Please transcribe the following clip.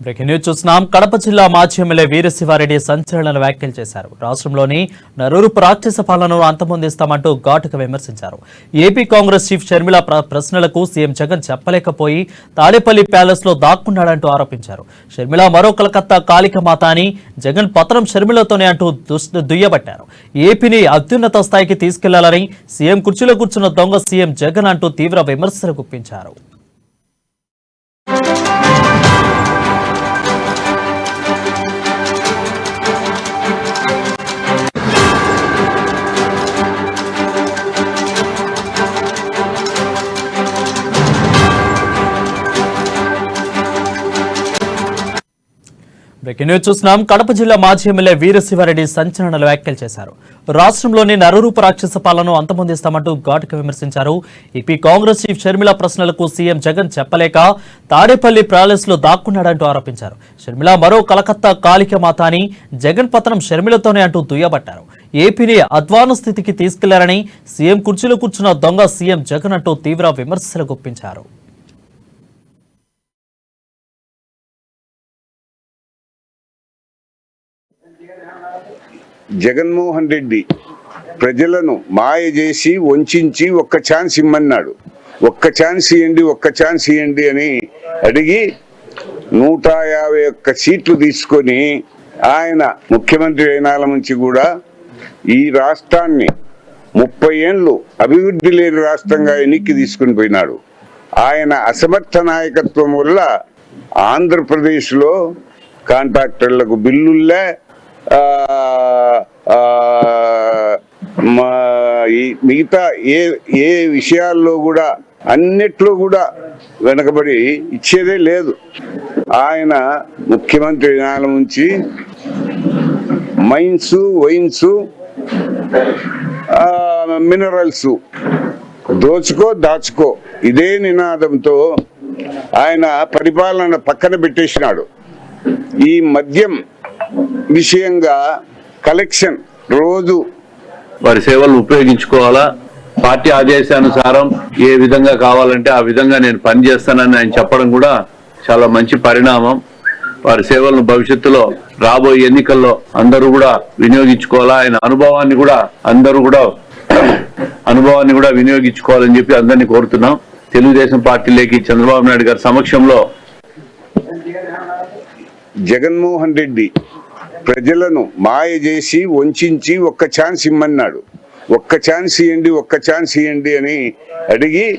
Breaking news చూస్తున్నాం. కడప జిల్లా మాజీ ఎమ్మెల్యే వీరశివారెడ్డి సంచలన వ్యాఖ్యలు చేశారు. రాష్ట్రంలోని నరూరపు రాక్షస పాలనను అంతమొందిస్తామంటూ ఘాటుగా విమర్శించారు. ఏపీ కాంగ్రెస్ చీఫ్ షర్మిల ప్రశ్నలకు సీఎం జగన్ చెప్పలేకపోయి తాడేపల్లి ప్యాలెస్ లో దాక్కున్నాడంటూ ఆరోపించారు. షర్మిల మరో కలకత్తా కాళికమాత అని, జగన్ పత్రం షర్మిలతోనే అంటూ దుయ్యబట్టారు. ఏపీని అత్యున్నత స్థాయికి తీసుకెళ్లాలని సీఎం కుర్చీలో కూర్చున్న దొంగ సీఎం జగన్ అంటూ తీవ్ర విమర్శలు గుప్పించారు. బ్రేకింగ్ న్యూస్ చూస్తున్నాం. కడప జిల్లా మాజీ ఎమ్మెల్యే వీరశివారెడ్డి సంచలన వ్యాఖ్యలు చేశారు. రాష్ట్రంలోని నరరూప రాక్షస పాలనను అంతమొందిస్తామంటూ ఘాటుగా విమర్శించారు. ఏపీ కాంగ్రెస్ చీఫ్ షర్మిల ప్రశ్నలకు సీఎం జగన్ చెప్పలేక తాడేపల్లి ప్యాలెస్ లో దాక్కున్నాడంటూ ఆరోపించారు. షర్మిల మరో కలకత్తా కాళికమాత అని, జగన్ పతనం షర్మిలతోనే అంటూ దుయ్యబట్టారు. ఏపీని అధ్వాన స్థితికి తీసుకెళ్లారని, సీఎం కుర్చీలో కూర్చున్న దొంగ సీఎం జగన్ అంటూ తీవ్ర విమర్శలు గుప్పించారు. జగన్మోహన్ రెడ్డి ప్రజలను మాయ చేసి వంచి ఒక్క ఛాన్స్ ఇమ్మన్నాడు. ఒక్క ఛాన్స్ ఇవ్వండి అని అడిగి 151 సీట్లు తీసుకొని ఆయన ముఖ్యమంత్రి అయినాల నుంచి కూడా ఈ రాష్ట్రాన్ని 30 ఏళ్ళు అభివృద్ధి లేని రాష్ట్రంగా ఎన్నిక్కి తీసుకుని పోయినాడు. ఆయన అసమర్థ నాయకత్వం వల్ల ఆంధ్రప్రదేశ్లో కాంట్రాక్టర్లకు బిల్లుల్లే, మిగతా ఏ విషయాల్లో కూడా అన్నిట్లో కూడా వెనకబడి ఇచ్చేదే లేదు. ఆయన ముఖ్యమంత్రి నాల నుంచి మైన్స్, వైన్స్, మినరల్స్ దాచుకో ఇదే నినాదంతో ఆయన పరిపాలన పక్కన పెట్టేసినాడు. ఈ మద్యం విషయంగా కలెక్షన్ రోజు వారి సేవలు ఉపయోగించుకోవాలా, పార్టీ ఆదేశానుసారం ఏ విధంగా కావాలంటే ఆ విధంగా నేను పనిచేస్తానని ఆయన చెప్పడం కూడా చాలా మంచి పరిణామం. వారి సేవలను భవిష్యత్తులో రాబోయే ఎన్నికల్లో అందరూ కూడా వినియోగించుకోవాలా, ఆయన అనుభవాన్ని కూడా వినియోగించుకోవాలని చెప్పి అందరినీ కోరుతున్నాం. తెలుగుదేశం పార్టీలోకి చంద్రబాబు నాయుడు గారి సమక్షంలో జగన్మోహన్ రెడ్డి ప్రజలను మాయ చేసి వంచి ఒక్క ఛాన్స్ ఇమ్మన్నాడు. ఒక్క ఛాన్స్ ఇవ్వండి అని అడిగి